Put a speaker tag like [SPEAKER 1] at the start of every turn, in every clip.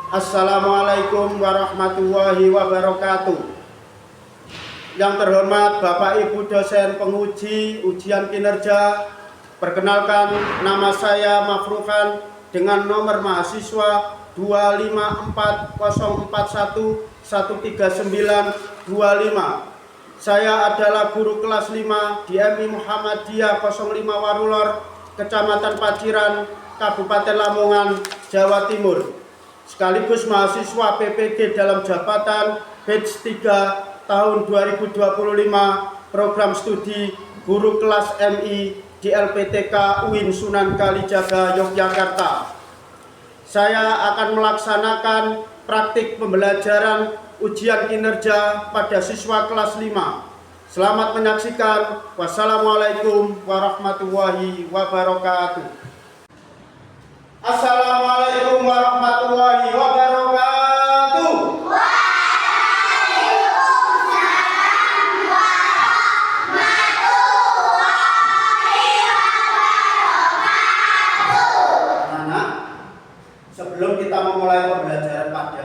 [SPEAKER 1] Assalamualaikum warahmatullahi wabarakatuh. Yang terhormat Bapak Ibu dosen penguji ujian kinerja, perkenalkan nama saya Mafruhan dengan nomor mahasiswa 25404113925. Saya adalah guru kelas 5 di MI Muhammadiyah 05 Warulor, Kecamatan Paciran, Kabupaten Lamongan, Jawa Timur. Sekaligus mahasiswa PPG dalam jabatan batch 3 tahun 2025 program studi guru kelas MI di LPTK UIN Sunan Kalijaga, Yogyakarta. Saya akan melaksanakan praktik pembelajaran ujian kinerja pada siswa kelas 5. Selamat menyaksikan. Wassalamualaikum warahmatullahi wabarakatuh. Assalamualaikum warahmatullahi wabarakatuh.
[SPEAKER 2] Waalaikumsalam warahmatullahi wabarakatuh.
[SPEAKER 1] Anak-anak, sebelum kita memulai pembelajaran pada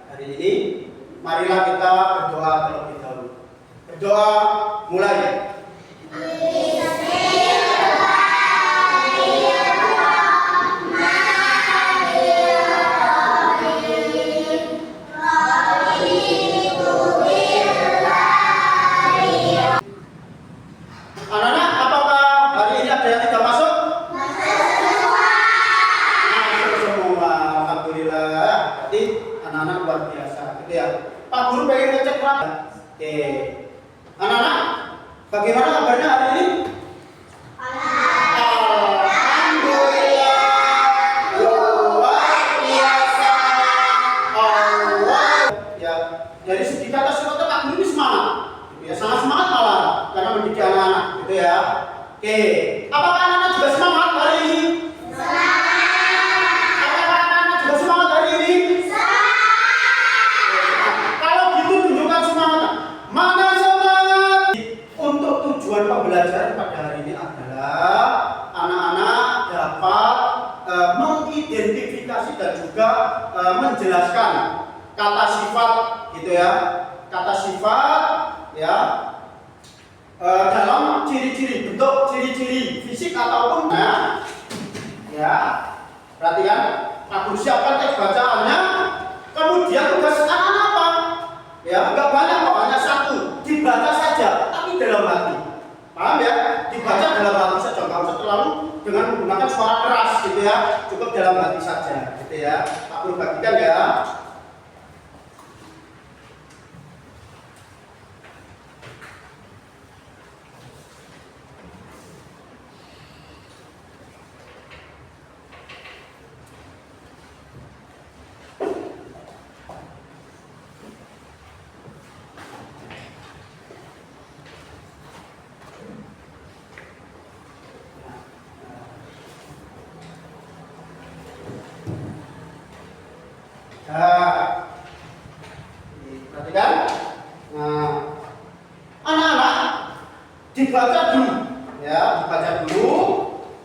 [SPEAKER 1] hari ini, marilah kita berdoa terlebih dahulu. Berdoa, mulai. Anak-anak, apakah hari ini ada yang tidak masuk? Masuk semua, alhamdulillah. Jadi anak-anak luar biasa, gitu ya. Pak Guru pengen ngecek berapa? Oke. Anak-anak, bagaimana kabarnya hari ini? Alhamdulillah, luar biasa. Allah. Ya, dari segi kata sifatnya Pak Guru ini semangat. Ya, sangat semangat malah karena mendidik anak-anak, gitu ya. Oke, apakah anak-anak juga semangat hari ini? Apakah anak-anak juga semangat hari ini? Kalau gitu tunjukkan semangat. Mana semangat? Untuk tujuan pembelajaran pada hari ini adalah anak-anak dapat mengidentifikasi dan juga menjelaskan kata sifat, gitu ya. Kata sifat, ya, dalam ciri-ciri, bentuk ciri-ciri fisik ataupun ya, perhatikan. Pak Guru siapkan teks bacaannya, kemudian tugas anak-anak apa? Ya, enggak banyak kok, hanya satu, dibaca saja, tapi dalam hati. Paham ya? Dibaca dalam hati saja, nggak usah terlalu dengan menggunakan suara keras, gitu ya. Cukup dalam hati saja, gitu ya. Pak Guru bagikan ya. Nah, perhatikan. Nah, anak-anak dibaca dulu, ya, dibaca dulu,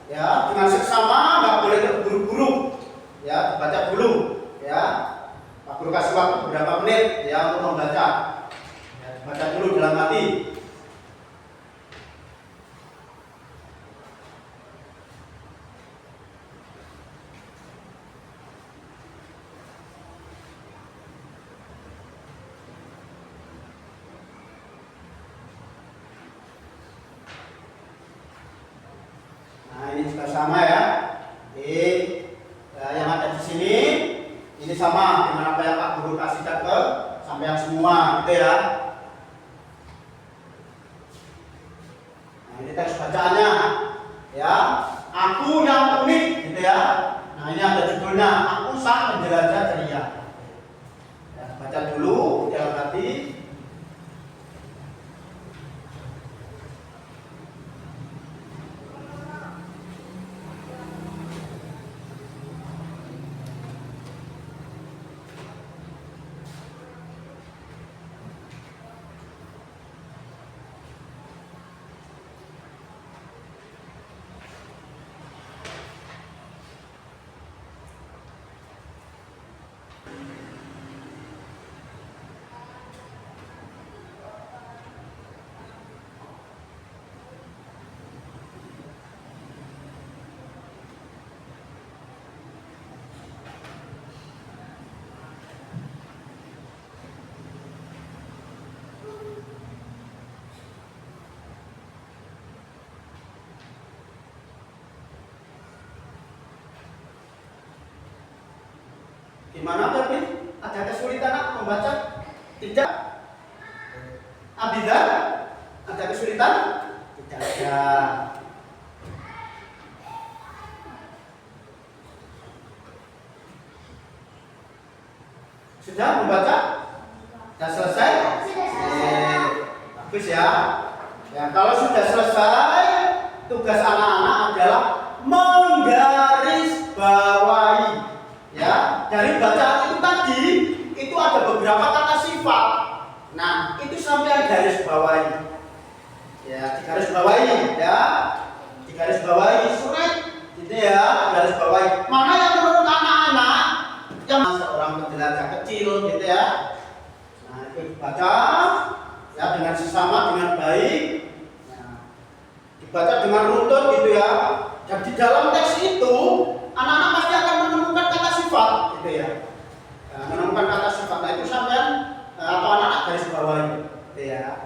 [SPEAKER 1] ya, dengan seksama, nggak boleh terburu-buru, ya, dibaca dulu, ya. Pak Guru kasih waktu beberapa menit, ya, untuk membaca. Ya, dibaca dulu dalam hati. Nah, ini juga sama ya. Yang ada di sini ini sama dengan apa yang Pak Guru kasihkan ke sampean semua, gitu ya. Nah, ini teks bacaannya, ya. Aku yang unik, gitu ya. Nah, ini ada judulnya, Aku Sang Penjelajah Ceria. Ya, baca dulu dalam hati. Gimana Kevin? Ada kesulitan membaca? Tidak. Abida, ada kesulitan? Tidak ada. Sudah membaca? Sudah selesai? Bagus ya. Ya, kalau sudah selesai, tugas anak-anak adalah menggarisbawahi. Ya, dari bacaan itu tadi itu ada beberapa kata sifat. Nah, itu sampai garis bawahi. Ya, digarisbawahi ya. Digarisbawahi surat gitu ya, garis bawahi. Mana yang menurut anak-anak yang seorang penjelasan kecil gitu ya. Nah, itu dibaca ya dengan sesama dengan baik. Nah, dibaca dengan runtut gitu ya. Dan di dalam teks itu anak-anak pasti akan menemukan kata sifat gitu ya. Nah, menemukan kata sifat. Nah, itu sampean atau anak-anak garis bawahi gitu ya.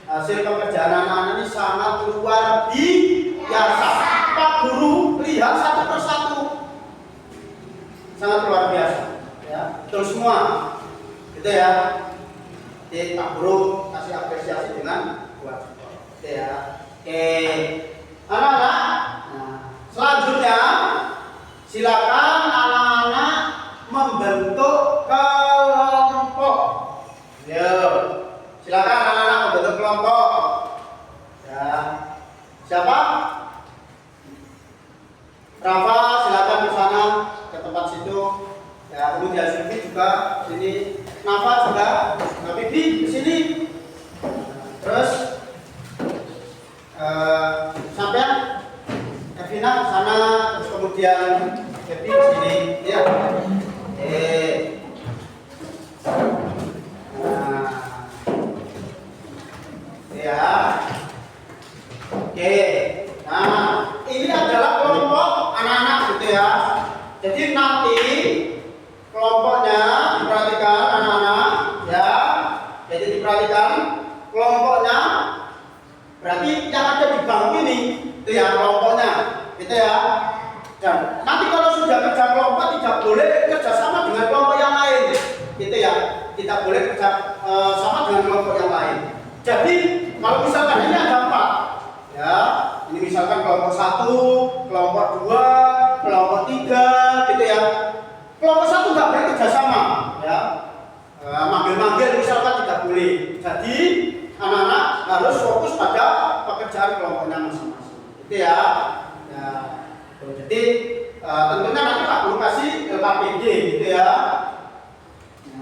[SPEAKER 1] Hasil pekerjaan anak-anak ini sangat luar biasa. Pak Guru lihat satu persatu, sangat luar biasa. Ya, betul semua, gitu ya. Jadi Pak Guru kasih apresiasi dengan buat, gitu ya. Oke, anak-anak. Nah, selanjutnya silakan anak-anak membentuk kelompok. Yuk, silakan anak-anak membentuk kelompok. Ya, siapa? Rafa, silakan ke sana, ke tempat situ. Ya, kemudian Sylvie juga sini. Nafa juga, Mbak Bibi di sini. Terus sampai Evina ke sana, terus kemudian Bibi di sini. Ya. Ya. Oke. Nah, ini adalah kelompok anak-anak gitu ya. Jadi nanti kelompoknya diperhatikan anak-anak ya. Jadi diperhatikan kelompoknya. Berarti yang ada di bangku ini itu ya kelompoknya, gitu ya. Dan nanti kalau sudah kerja kelompok tidak boleh kerjasama dengan kelompok yang lain, gitu ya. Tidak boleh kerja sama dengan kelompok yang lain. Jadi kalau misalkan ini ada 4, ya, ini misalkan kelompok 1, kelompok 2, kelompok 3, gitu ya. Kelompok 1 nggak boleh kerjasama, ya. Manggil-manggil misalkan tidak boleh. Jadi anak-anak harus fokus pada pekerjaan kelompoknya masing-masing, gitu ya. Ya. Jadi tentunya nanti Pak Guru kasih KPD, gitu ya.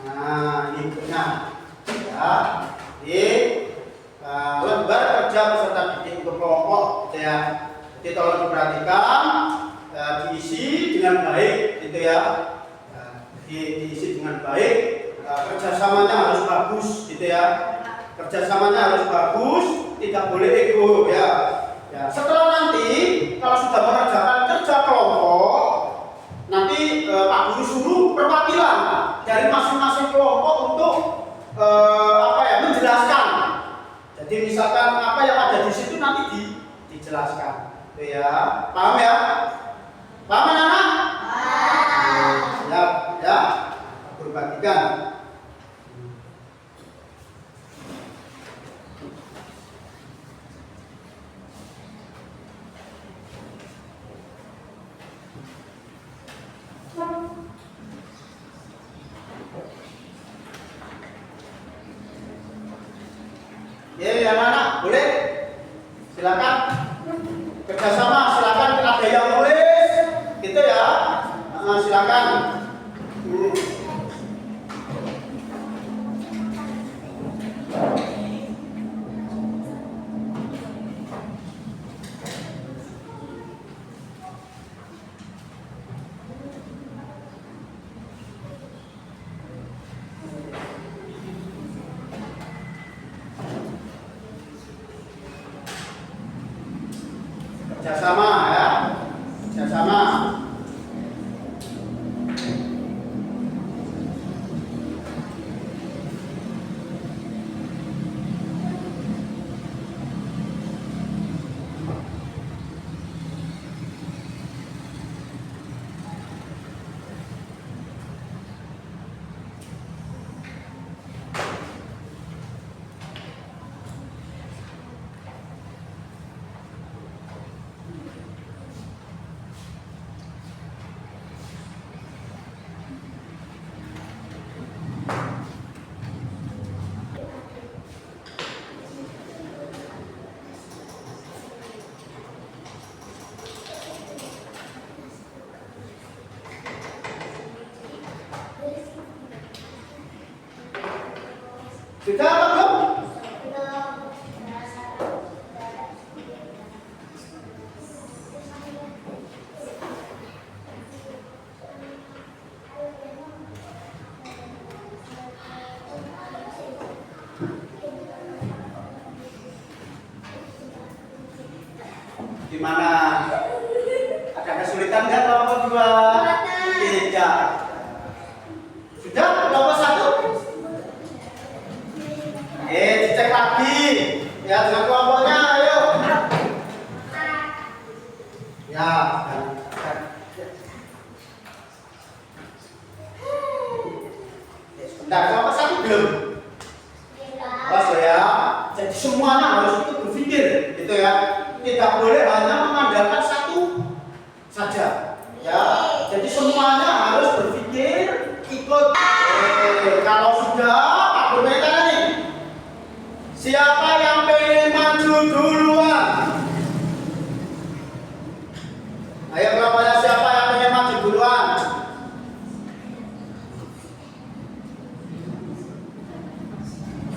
[SPEAKER 1] Nah, ini benar, ya. Jadi lembar kerja peserta didik untuk kelompok, gitu ya. Jadi tolong diperhatikan, diisi dengan baik, gitu ya. Diisi dengan baik, kerjasamanya harus bagus, gitu ya. Kerjasamanya harus bagus, tidak boleh ego, ya. Ya. Setelah nanti kalau sudah mengerjakan kerja kelompok, nanti Pak Guru suruh perwakilan dari masing-masing kelompok untuk menjelaskan. Jadi misalkan apa yang ada di situ nanti dijelaskan, gitu ya. Paham ya? Paham anak-anak? Siap, ya. Perhatikan. Ya, anak-anak, boleh? Silakan. Kerjasama, silakan. Ada yang nulis, gitu ya. Silakan. Kerjasama ya. Kerjasama. Sudah apa belum? Gimana? Ada kesulitan nggak kelompok 2? Tidak. Sudah kelompok 1? Dicek lagi. Ya, dengan kelompoknya, ayo. Ya. Sebentar, kelompok 1 belum? Pas ya. Jadi semuanya harus ikut berpikir, gitu ya. Tidak boleh hanya mengandalkan satu saja. Ya, jadi semuanya harus berpikir, ikut. Kalau sudah, Pak Guru tanya nih. Siapa yang pengen maju duluan? Ayo kelompoknya, siapa yang pengen maju duluan?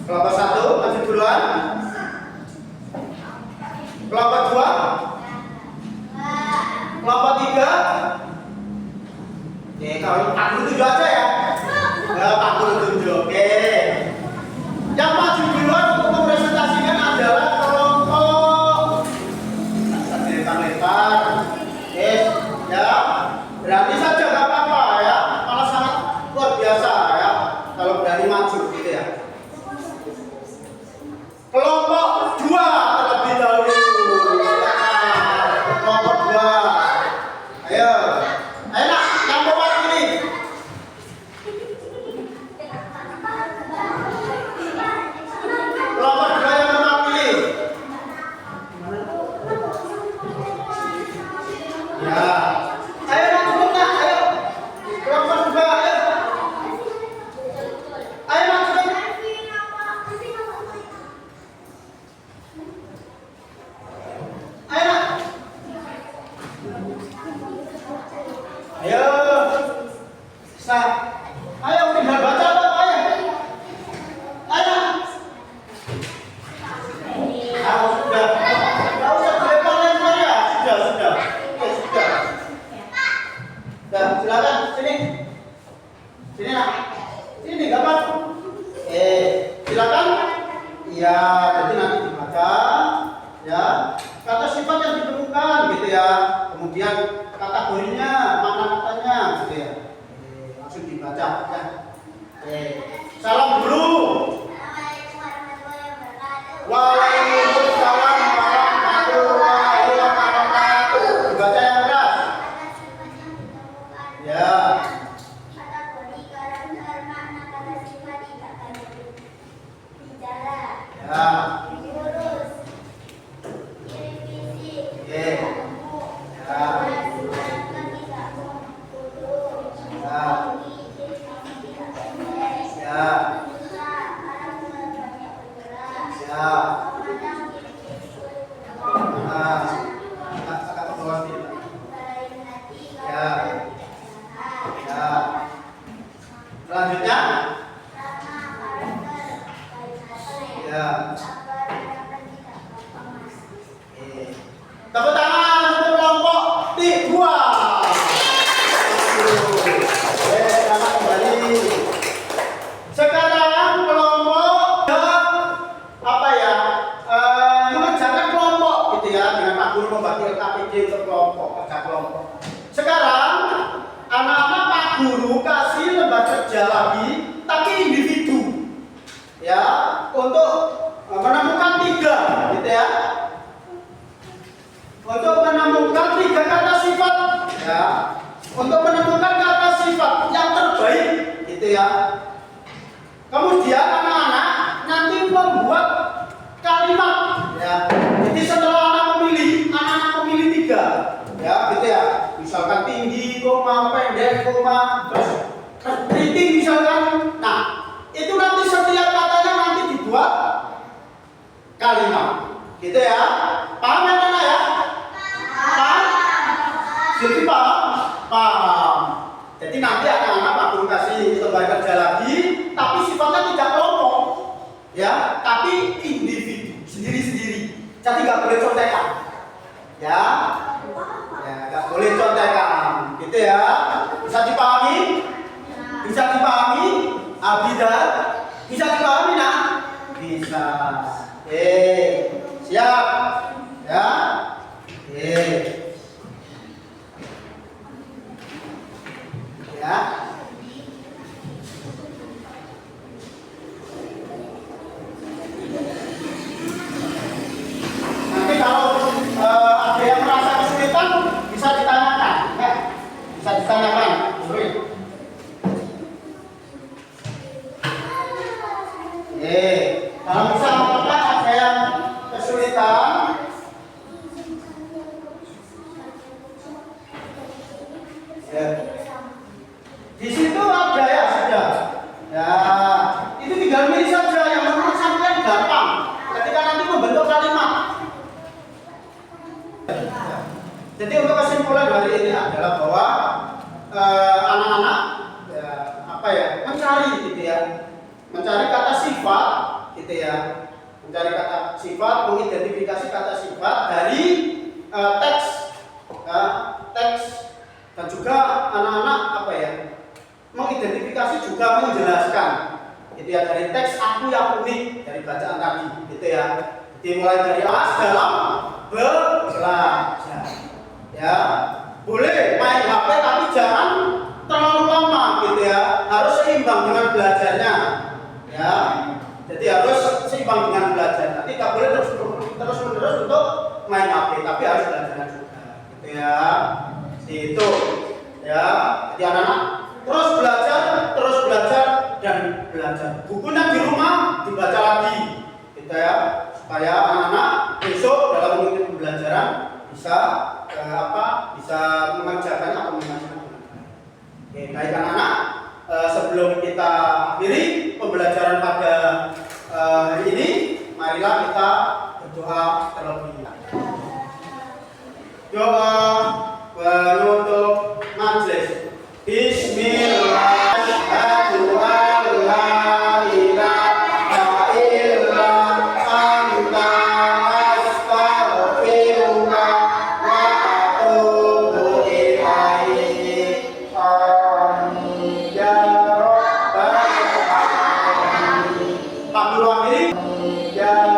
[SPEAKER 1] Kelompok 1 maju duluan. Kelompok 2? Kelompok 3? Kalau Pak Guru tunjuk aja ya. Pak Guru tunjuk. Oke. Yang maju duluan untuk mempresentasikan adalah kelompok lebar-lebar. Ya. Berani saja nggak apa-apa ya. Malah sangat luar biasa ya. Kalau berani maju gitu ya. Kelompok 2 terlebih dahulu. Kelompok 2. Ayo. Ayo nak, yang mewakili. Kelompok 2 yang mewakili. Ya. Ayo nak, turun nak, ayo. Kelompok 2, ayo. Ayo nak, turun. Ayo nak. Ayo. Stop. Ayo tinggal baca apa ayo. Ayo. Sudah. Enggak usah dilempar-lempar ya. Sudah. Oke, sudah. Silakan sini. Sini nak. Sini enggak apa-apa. Silakan. Iya, jadi nanti dibaca ya. Kata sifat yang ditemukan gitu ya. Kemudian kategorinya, mana katanya gitu ya. Langsung dibaca ya. Salam dulu. Waalaikumsalam warahmatullahi wabarakatuh. Dibaca yang keras. Ya. Ya. Ya. Guru kasih lembar kerja lagi, tapi individu, ya, untuk menemukan 3, gitu ya, untuk menemukan 3 kata sifat, ya, untuk menemukan kata sifat yang terbaik, gitu ya. Kemudian anak-anak nanti membuat kalimat, ya. Jadi setelah anak-anak memilih 3, ya, gitu ya. Misalkan tinggi, koma, pendek, koma, terus keriting misalkan. Nah, itu nanti setiap katanya nanti dibuat kalimat, gitu ya. Paham ya anak ya? Paham? Jadi paham? Paham. Jadi nanti anak-anak Pak Guru kasih lembar kerja lagi, tapi sifatnya tidak kelompok, ya, tapi individu, sendiri-sendiri. Jadi nggak boleh contekan, ya, ya, nggak boleh contekan, gitu ya. Bisa dipahami? Bisa dipahami? Abidar? Bisa dipahami nak? Bisa. Siap, ya. Ya. Nanti kalau ada yang merasa kesulitan bisa ditanyakan, ya. Bisa ditanyakan. Kalau misalnya ada yang kesulitan, ya. Di situ ada ya sudah. Ya, itu tinggal milih saja yang menurut sampean gampang. Ketika nanti membentuk kalimat. Jadi untuk kesimpulan hari ini adalah bahwa anak-anak ya, apa ya, mencari gitu ya, mencari kata sifat gitu ya, mencari kata sifat, mengidentifikasi kata sifat dari teks, teks, dan juga anak-anak apa ya, mengidentifikasi juga menjelaskan gitu ya, dari teks aku yang unik dari bacaan tadi gitu ya. Jadi mulai dari as dalam belajar, ya, boleh main HP tapi jangan terlalu lama gitu ya, harus seimbang dengan belajarnya, ya. Jadi harus seimbang dengan belajar, tidak boleh terus menerus untuk main HP, tapi harus belajar juga gitu ya. Itu ya, jadi anak-anak terus belajar dan belajar. Bukunya di rumah dibaca lagi, gitu ya, supaya anak-anak besok dalam mengikuti pembelajaran bisa bisa mengerjakan atau mengajarkan. Oke, baik anak-anak, sebelum kita akhiri pembelajaran pada hari ini, marilah kita berdoa terlebih dahulu. Doa penutup majelis. Bismillah. Ya